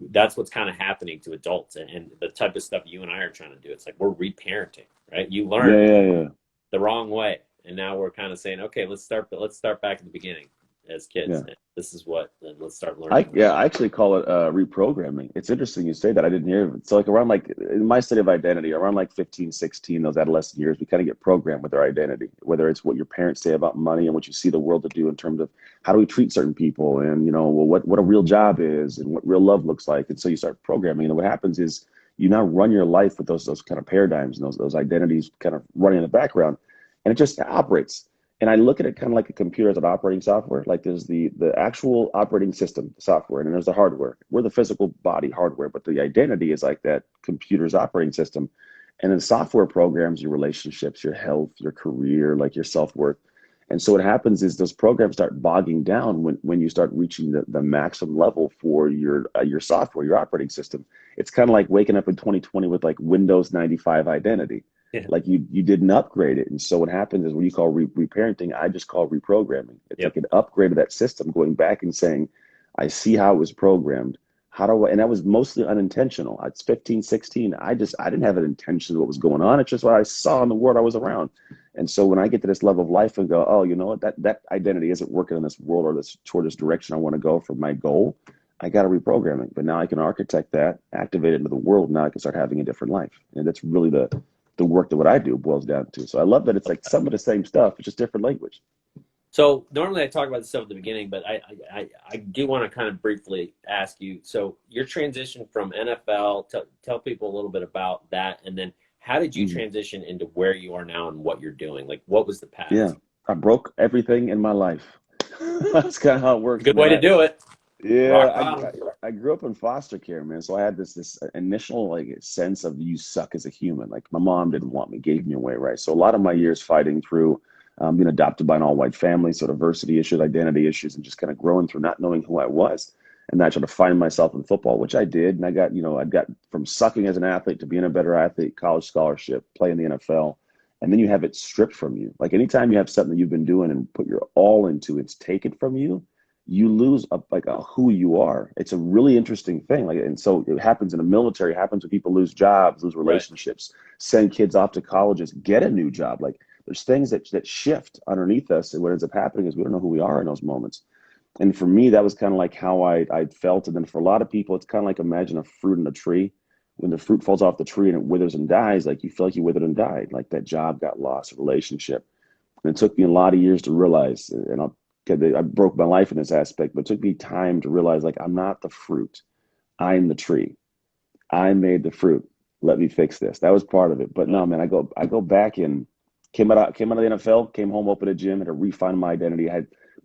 Speaker 1: that's what's kind of happening to adults and the type of stuff you and I are trying to do. It's like we're reparenting, right? You
Speaker 2: Yeah,
Speaker 1: learned
Speaker 2: yeah, yeah.
Speaker 1: the wrong way, and now we're kind of saying, okay, let's start back at the beginning. as kids.
Speaker 2: Yeah.
Speaker 1: This is what, let's start learning.
Speaker 2: I actually call it reprogramming. It's interesting you say that. I didn't hear it. So like around like in my study of identity, around like 15, 16, those adolescent years, we kind of get programmed with our identity, whether it's what your parents say about money and what you see the world to do in terms of how do we treat certain people and, well, what a real job is and what real love looks like. And so you start programming. And what happens is you now run your life with those kind of paradigms and those identities kind of running in the background. And it just operates. And I look at it kind of like a computer as an operating software. Like there's the actual operating system, the software, and then there's the hardware. We're the physical body hardware, but the identity is like that computer's operating system. And then software programs your relationships, your health, your career, like your self-worth. And so what happens is those programs start bogging down when you start reaching the maximum level for your software, your operating system. It's kind of like waking up in 2020 with like Windows 95 identity.
Speaker 1: Yeah.
Speaker 2: Like you didn't upgrade it. And so what happens is what you call reparenting, I just call reprogramming. It's like an upgrade of that system, going back and saying, I see how it was programmed. How do I, and that was mostly unintentional. It's 15, 16. I didn't have an intention of what was going on. It's just what I saw in the world I was around. And so when I get to this level of life and go, oh, you know what, that identity isn't working in this world or toward this direction I want to go for my goal, I got to reprogram it. But now I can architect that, activate it into the world. Now I can start having a different life. And that's really the work that what I do boils down to. So I love that it's like some of the same stuff, it's just different language.
Speaker 1: So normally I talk about this stuff at the beginning, but I do want to kind of briefly ask you. So your transition from NFL, tell people a little bit about that, and then how did you transition into where you are now and what you're doing? Like, what was the path?
Speaker 2: Yeah, I broke everything in my life. That's kind of how it works.
Speaker 1: Good way to do it.
Speaker 2: Yeah, I grew up in foster care, man. So I had this initial like sense of you suck as a human. Like my mom didn't want me, gave me away, right? So a lot of my years fighting through being adopted by an all-white family, so diversity issues, identity issues, and just kind of growing through not knowing who I was. And then I tried to find myself in football, which I did. And I got from sucking as an athlete to being a better athlete, college scholarship, playing the NFL. And then you have it stripped from you. Like anytime you have something that you've been doing and put your all into, it's taken from you, you lose who you are. It's a really interesting thing. Like, and so it happens in the military, it happens when people lose jobs, lose relationships, send kids off to colleges, get a new job. Like there's things that shift underneath us. And what ends up happening is we don't know who we are in those moments. And for me, that was kind of like how I felt. And then for a lot of people, it's kind of like imagine a fruit in a tree. When the fruit falls off the tree and it withers and dies, like you feel like you withered and died, like that job got lost, a relationship. And it took me a lot of years to realize, and I broke my life in this aspect, but it took me time to realize like I'm not the fruit. I'm the tree. I made the fruit. Let me fix this. That was part of it. But no, man, I go back and came out of the NFL, came home, opened a gym, had to refine my identity.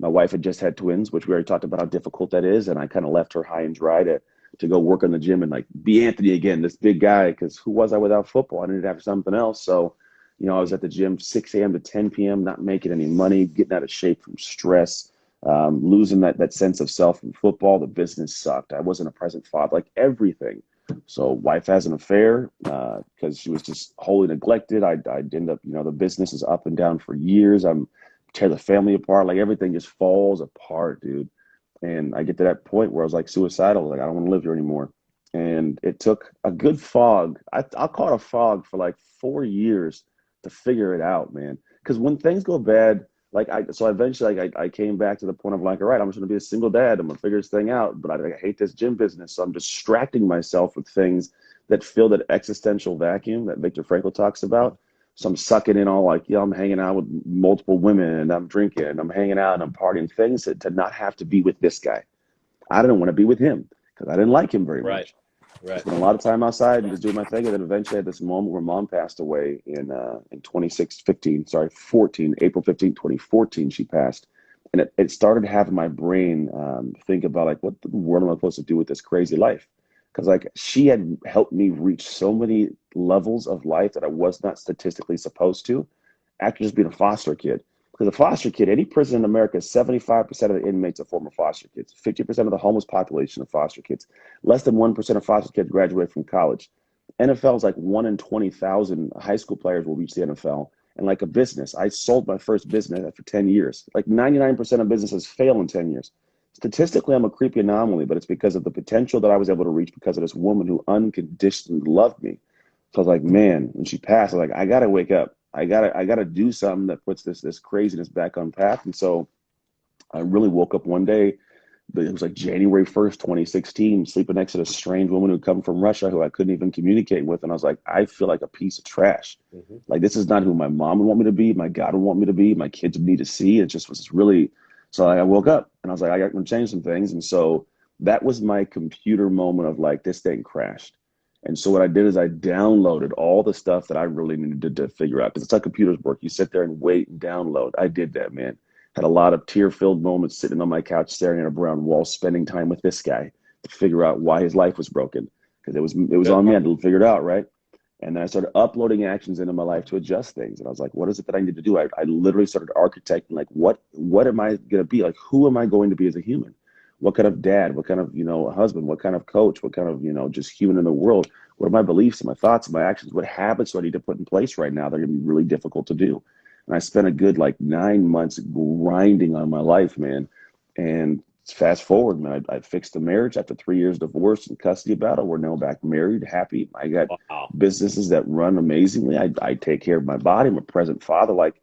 Speaker 2: My wife had just had twins, which we already talked about how difficult that is. And I kind of left her high and dry to go work in the gym and like be Anthony again, this big guy, because who was I without football? I needed to have something else. So, I was at the gym 6 a.m. to 10 p.m., not making any money, getting out of shape from stress, losing that sense of self in football. The business sucked. I wasn't a present father, like everything. So wife has an affair because she was just wholly neglected. I'd end up, the business is up and down for years. I'm tear the family apart. Like everything just falls apart, dude. And I get to that point where I was like suicidal. Like I don't want to live here anymore. And it took a good fog. I'll call it a fog for like 4 years to figure it out, man. Because when things go bad, so eventually I came back to the point of like, all right, I'm just going to be a single dad. I'm going to figure this thing out. But I hate this gym business. So I'm distracting myself with things that fill that existential vacuum that Viktor Frankl talks about. So I'm sucking in all like, I'm hanging out with multiple women and I'm drinking and I'm hanging out and I'm partying, things to not have to be with this guy. I didn't want to be with him because I didn't like him very much.
Speaker 1: Right.
Speaker 2: Spent a lot of time outside and just doing my thing. And then eventually I had this moment where mom passed away in 14, April 15, 2014, she passed. And it started having my brain think about like, what the world am I supposed to do with this crazy life? Because like she had helped me reach so many levels of life that I was not statistically supposed to after just being a foster kid. Because a foster kid, any prison in America, 75% of the inmates are former foster kids. 50% of the homeless population are foster kids. Less than 1% of foster kids graduate from college. NFL is like 1 in 20,000 high school players will reach the NFL. And like a business, I sold my first business after 10 years. Like 99% of businesses fail in 10 years. Statistically, I'm a creepy anomaly, but it's because of the potential that I was able to reach because of this woman who unconditionally loved me. So I was like, man, when she passed, I was like, I gotta wake up. I gotta do something that puts this craziness back on path. And so I really woke up one day. It was like January 1st, 2016, sleeping next to this strange woman who'd come from Russia who I couldn't even communicate with. And I was like, I feel like a piece of trash.
Speaker 1: Mm-hmm.
Speaker 2: Like, this is not who my mom would want me to be. My God would want me to be. My kids would need to see. It just was really, so I woke up and I was like, I got to change some things. And so that was my computer moment of like, this thing crashed. And so what I did is I downloaded all the stuff that I really needed to figure out. Because it's how computers work. You sit there and wait and download. I did that, man. Had a lot of tear-filled moments sitting on my couch staring at a brown wall, spending time with this guy to figure out why his life was broken. Because it was on me. I had to figure it out, right? And then I started uploading actions into my life to adjust things. And I was like, what is it that I need to do? I literally started architecting, like, what am I going to be? Like, who am I going to be as a human? What kind of dad? What kind of, husband? What kind of coach? What kind of, just human in the world? What are my beliefs and my thoughts and my actions? What habits do I need to put in place right now that are going to be really difficult to do? And I spent a good like 9 months grinding on my life, man. And fast forward, man, I fixed the marriage after 3 years divorce and custody battle. We're now back married, happy. I got
Speaker 1: Wow.
Speaker 2: businesses that run amazingly. I take care of my body. I'm a present father. Like,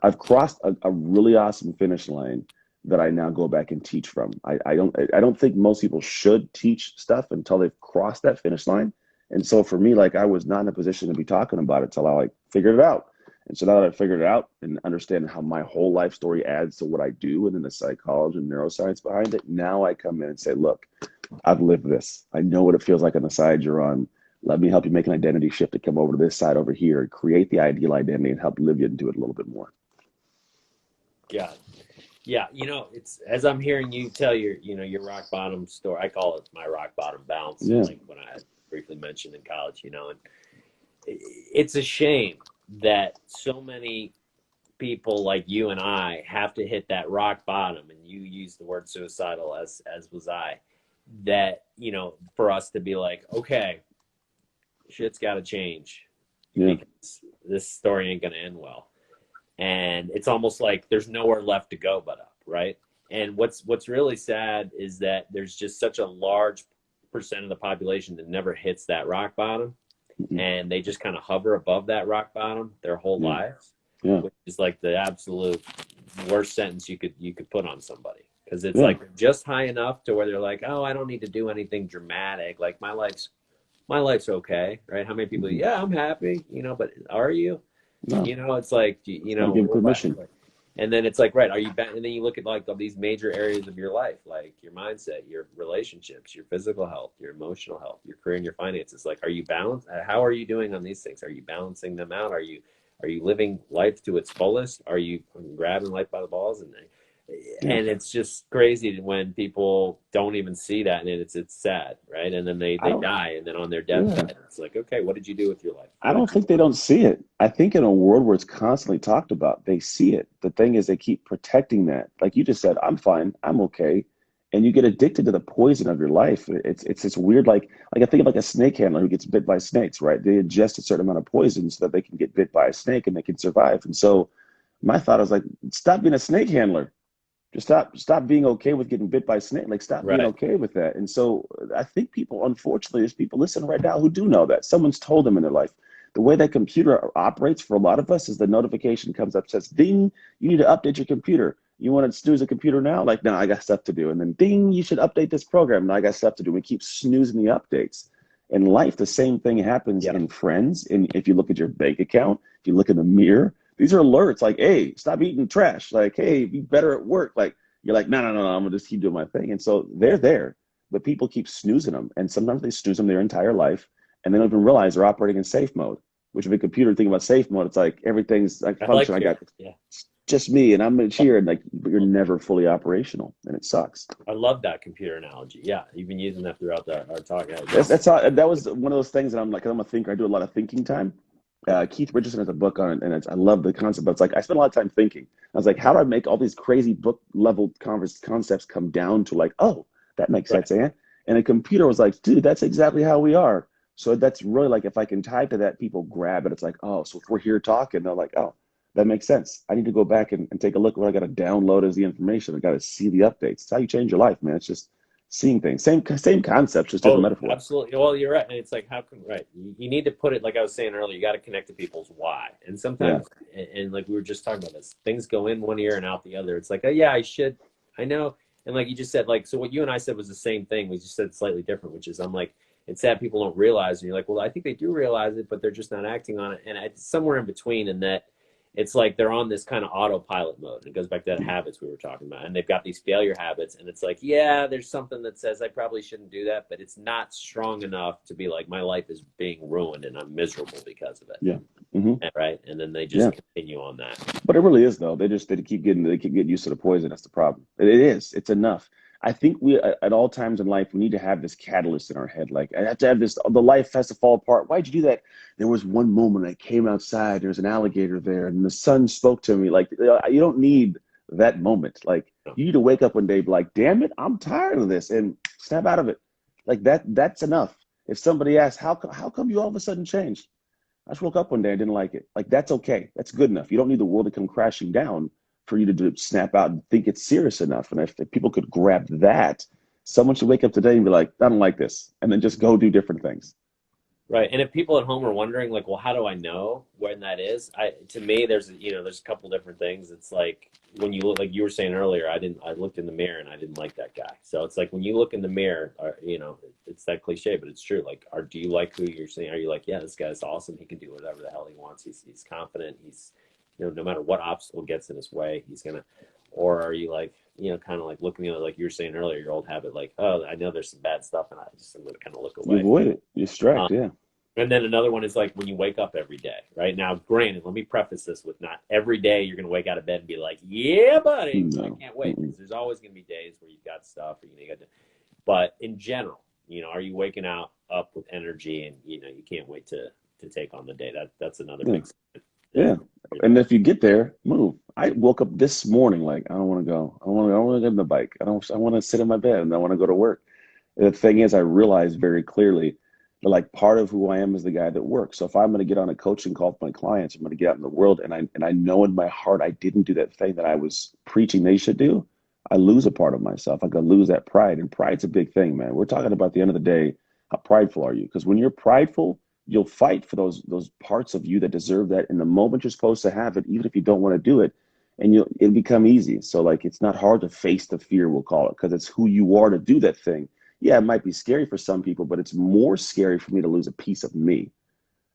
Speaker 2: I've crossed a really awesome finish line that I now go back and teach from. I don't think most people should teach stuff until they've crossed that finish line. And so for me, like, I was not in a position to be talking about it till I like figured it out. And so now that I figured it out and understand how my whole life story adds to what I do and then the psychology and neuroscience behind it, now I come in and say, look, I've lived this. I know what it feels like on the side you're on. Let me help you make an identity shift to come over to this side over here, create the ideal identity and help live you and do it a little bit more.
Speaker 1: Yeah. Yeah. It's as I'm hearing you tell your rock bottom story. I call it my rock bottom bounce.
Speaker 2: Yeah.
Speaker 1: Like when I briefly mentioned in college, and it's a shame that so many people like you and I have to hit that rock bottom, and you used the word suicidal as was I, that, for us to be like, okay, shit's got to change
Speaker 2: Yeah.
Speaker 1: because this story ain't going to end well. And it's almost like there's nowhere left to go but up, right? And what's really sad is that there's just such a large percent of the population that never hits that rock bottom,
Speaker 2: Mhm.
Speaker 1: and they just kind of hover above that rock bottom their whole
Speaker 2: Yeah.
Speaker 1: lives,
Speaker 2: Yeah.
Speaker 1: which is like the absolute worst sentence you could put on somebody, because it's
Speaker 2: Yeah.
Speaker 1: like just high enough to where they're like, oh, I don't need to do anything dramatic. Like my life's okay, right? How many people?
Speaker 2: Mhm.
Speaker 1: Yeah, I'm happy, but are you?
Speaker 2: No,
Speaker 1: It's like,
Speaker 2: gotta give permission.
Speaker 1: and then it's like, right, are you back? And then you look at like all these major areas of your life, like your mindset, your relationships, your physical health, your emotional health, your career and your finances. Like, are you balanced? How are you doing on these things? Are you balancing them out? Are you living life to its fullest? Are you grabbing life by the balls?
Speaker 2: Yeah.
Speaker 1: And it's just crazy when people don't even see that, and it's sad, right? And then they
Speaker 2: I don't,
Speaker 1: die, and then on their
Speaker 2: yeah.
Speaker 1: deathbed, it's like, okay, what did you do with your life?
Speaker 2: I don't think they don't see it. I think in a world where it's constantly talked about, they see it. The thing is, they keep protecting that. Like you just said, I'm fine, I'm okay, and you get addicted to the poison of your life. It's this weird, like I think of like a snake handler who gets bit by snakes, right? They ingest a certain amount of poison so that they can get bit by a snake and they can survive. And so my thought is like, stop being a snake handler. Just stop being okay with getting bit by a snake. Like, stop being
Speaker 1: Right.
Speaker 2: okay with that. And so I think people, unfortunately, there's people listening right now who do know that. Someone's told them in their life. The way that computer operates for a lot of us is the notification comes up, says, ding, you need to update your computer. You want to snooze a computer now? Like, no, I got stuff to do. And then ding, you should update this program. No, I got stuff to do. We keep snoozing the updates. In life, the same thing happens
Speaker 1: Yeah.
Speaker 2: in friends. And if you look at your bank account, if you look in the mirror, these are alerts like, hey, stop eating trash. Like, hey, be better at work. Like, you're like, no, I'm gonna just keep doing my thing. And so they're there, but people keep snoozing them. And sometimes they snooze them their entire life and they don't even realize they're operating in safe mode, which if a computer think about safe mode, it's like everything's like function. I got just me and I'm here, and like, but you're never fully operational and it sucks.
Speaker 1: I love that computer analogy. Yeah, you've been using that throughout our talk.
Speaker 2: That's how, that was one of those things that I'm like, I'm a thinker. I do a lot of thinking time. Keith Richardson has a book on it, and I love the concept. But it's like I spent a lot of time thinking. I was like, how do I make all these crazy book level concepts come down to like, oh, that makes sense, Ant? And a computer was like, dude, that's exactly how we are. So that's really like, if I can tie to that, people grab it. It's like, oh, so if we're here talking, they're like, oh, that makes sense. I need to go back and take a look at what I got to download as the information. I got to see the updates. It's how you change your life, man. It's just seeing things. Same concept, just different metaphor.
Speaker 1: Absolutely. Well, you're right. And it's like, how can, right? You need to put it, like I was saying earlier, you got to connect to people's why. And sometimes, and like we were just talking about this, things go in one ear and out the other. It's like, oh, yeah, I know. And like you just said, like, so what you and I said was the same thing. We just said slightly different, which is I'm like, it's sad people don't realize. And you're like, well, I think they do realize it, but they're just not acting on it. And it's somewhere in between in that it's like they're on this kind of autopilot mode. It goes back to that habits we were talking about. And they've got these failure habits. And it's like, yeah, there's something that says I probably shouldn't do that, but it's not strong enough to be like, my life is being ruined and I'm miserable because of it.
Speaker 2: Yeah.
Speaker 1: Right. And then they just continue on that.
Speaker 2: But it really is, though. They keep getting used to the poison. That's the problem. It's enough. I think we, at all times in life, we need to have this catalyst in our head. Like, I have to have this, the life has to fall apart. Why'd you do that? There was one moment I came outside, there's an alligator there, and the sun spoke to me. Like, you don't need that moment. Like, you need to wake up one day, be like, damn it, I'm tired of this, and snap out of it. Like, that's enough. If somebody asks, how come you all of a sudden changed? I just woke up one day, I didn't like it. Like, that's okay. That's good enough. You don't need the world to come crashing down for you to snap out and think it's serious enough. And if people could grab that, someone should wake up today and be like, I don't like this, and then just go do different things.
Speaker 1: Right. And if people at home are wondering, like, well, how do I know when that is? To me, there's a couple different things. It's like when you look, like you were saying earlier, I looked in the mirror and I didn't like that guy. So it's like when you look in the mirror, it's that cliche, but it's true. Like, do you like who you're seeing? Are you like, yeah, this guy's awesome. He can do whatever the hell he wants. He's confident. He's, no matter what obstacle gets in his way, he's going to, or are you like, kind of like looking at it, like you were saying earlier, your old habit, like, oh, I know there's some bad stuff and I'm going to kind of look away.
Speaker 2: You avoid it. You distract, yeah.
Speaker 1: And then another one is like when you wake up every day, right? Now, granted, let me preface this with not every day you're going to wake out of bed and be like, yeah, buddy, no. I can't wait. Because there's always going to be days where you've got stuff, or, but in general, are you waking up with energy and, you can't wait to take on the day? That's another big thing.
Speaker 2: Yeah. And if you get there, move. I woke up this morning like, I don't want to go. I don't want to get on the bike. I want to sit in my bed and I want to go to work. And the thing is, I realized very clearly that, like, part of who I am is the guy that works. So if I'm going to get on a coaching call with my clients, I'm going to get out in the world, and I know in my heart I didn't do that thing that I was preaching they should do, I lose a part of myself. I could lose that pride. And pride's a big thing, man. We're talking about, at the end of the day, how prideful are you? Because when you're prideful, you'll fight for those parts of you that deserve that in the moment you're supposed to have it, even if you don't want to do it, and it'll become easy. So, like, it's not hard to face the fear, we'll call it, because it's who you are to do that thing. Yeah, it might be scary for some people, but it's more scary for me to lose a piece of me.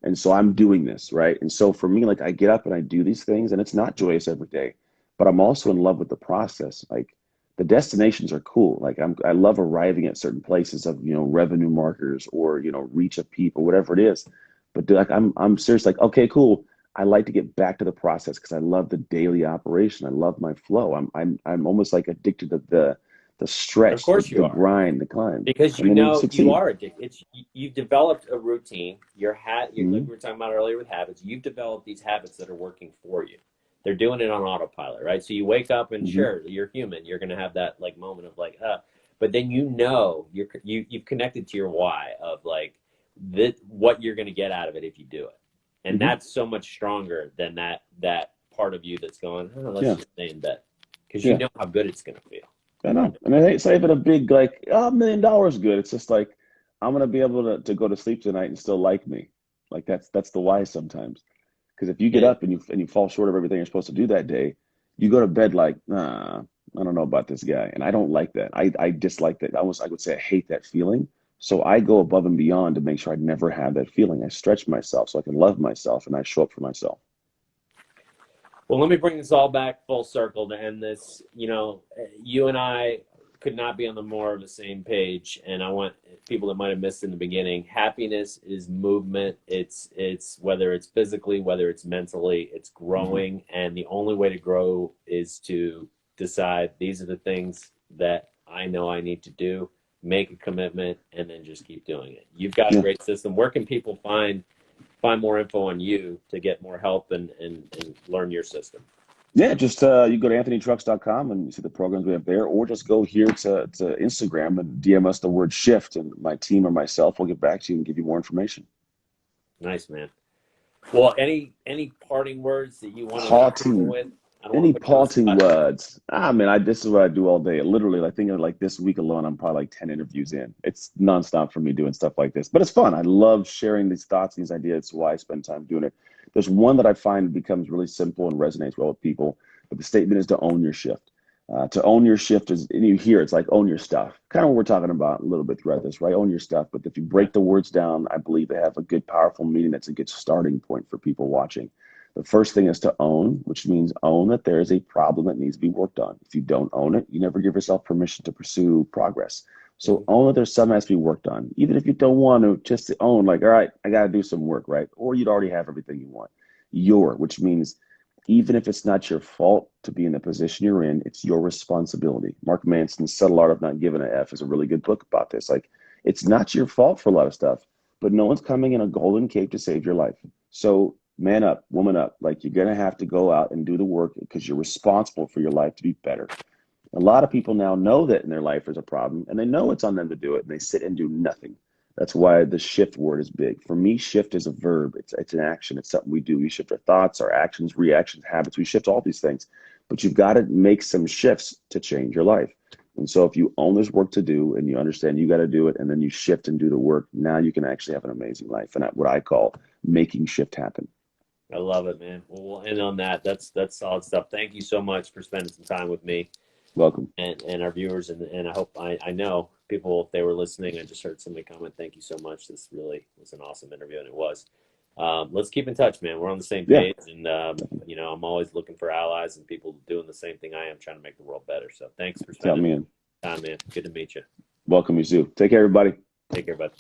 Speaker 2: And so I'm doing this, right? And so for me, like, I get up and I do these things, and it's not joyous every day, but I'm also in love with the process. Like, the destinations are cool. Like, I love arriving at certain places of, revenue markers or, reach of people, whatever it is. But like, I'm serious, like, okay, cool. I like to get back to the process because I love the daily operation. I love my flow. I'm almost like addicted to the stretch,
Speaker 1: of course
Speaker 2: the grind, the climb.
Speaker 1: Because you are addicted. You've developed a routine. Like we were talking about earlier with habits. You've developed these habits that are working for you. They're doing it on autopilot, right? So you wake up and sure, you're human. You're going to have that like moment of like, but then you've connected to your why of like what you're going to get out of it if you do it, and that's so much stronger than that part of you that's going, let's just stay in bed, because you know how good it's going to feel.
Speaker 2: I know. And it's not even a big, like, $1 million good. It's just like, I'm going to be able to go to sleep tonight and still like me. Like, that's the why sometimes. Because if you get up and you fall short of everything you're supposed to do that day, you go to bed like, nah, I don't know about this guy. And I don't like that. I dislike that. I would say I hate that feeling. So I go above and beyond to make sure I never have that feeling. I stretch myself so I can love myself and I show up for myself.
Speaker 1: Well, let me bring this all back full circle to end this. You and I could not be on the more of the same page, and I want people that might have missed in the beginning. Happiness is movement. It's whether it's physically, whether it's mentally, it's growing, and the only way to grow is to decide these are the things that I know I need to do, make a commitment, and then just keep doing it. You've got a great system. Where can people find more info on you to get more help and learn your system?
Speaker 2: Yeah, just you go to anthonytrucks.com and you see the programs we have there, or just go here to Instagram and DM us the word shift, and my team or myself will get back to you and give you more information.
Speaker 1: Nice, man. Well, any parting words that you want to leave with?
Speaker 2: Any parting words? Man, this is what I do all day. Literally, I think like this week alone, I'm probably like 10 interviews in. It's nonstop for me doing stuff like this, but it's fun. I love sharing these thoughts, these ideas. It's why I spend time doing it. There's one that I find becomes really simple and resonates well with people, but the statement is to own your shift. To own your shift is, and you hear it's like own your stuff. Kind of what we're talking about a little bit throughout this, right? Own your stuff. But if you
Speaker 1: Yeah.
Speaker 2: break the words down, I believe they have a good, powerful meaning. That's a good starting point for people watching. The first thing is to own, which means own that there is a problem that needs to be worked on. If you don't own it, you never give yourself permission to pursue progress. So
Speaker 1: Mhm.
Speaker 2: own that there's something that has to be worked on, even if you don't want to. Just to own, like, all right, I got to do some work, right? Or you'd already have everything you want. Which means even if it's not your fault to be in the position you're in, it's your responsibility. Mark Manson's Subtle Art of Not Giving a F is a really good book about this. Like, it's not your fault for a lot of stuff, but no one's coming in a golden cape to save your life. So man up, woman up. Like, you're going to have to go out and do the work because you're responsible for your life to be better. A lot of people now know that in their life there's a problem, and they know it's on them to do it, and they sit and do nothing. That's why the shift word is big. For me, shift is a verb. It's an action. It's something we do. We shift our thoughts, our actions, reactions, habits. We shift all these things. But you've got to make some shifts to change your life. And so if you own there's work to do and you understand you got to do it, and then you shift and do the work, now you can actually have an amazing life. And what I call making shift happen.
Speaker 1: I love it, man. Well, we'll end on that. That's solid stuff. Thank you so much for spending some time with me
Speaker 2: Welcome.
Speaker 1: and our viewers. And I hope I know people, if they were listening, I just heard somebody comment, thank you so much. This really was an awesome interview, and it was. Let's keep in touch, man. We're on the same
Speaker 2: Yeah.
Speaker 1: page, and you know, I'm always looking for allies and people doing the same thing I am, trying to make the world better. So thanks for
Speaker 2: Count me
Speaker 1: spending
Speaker 2: in.
Speaker 1: time, man. Good to meet you.
Speaker 2: Welcome, you, Take care, everybody.
Speaker 1: Take care, bud.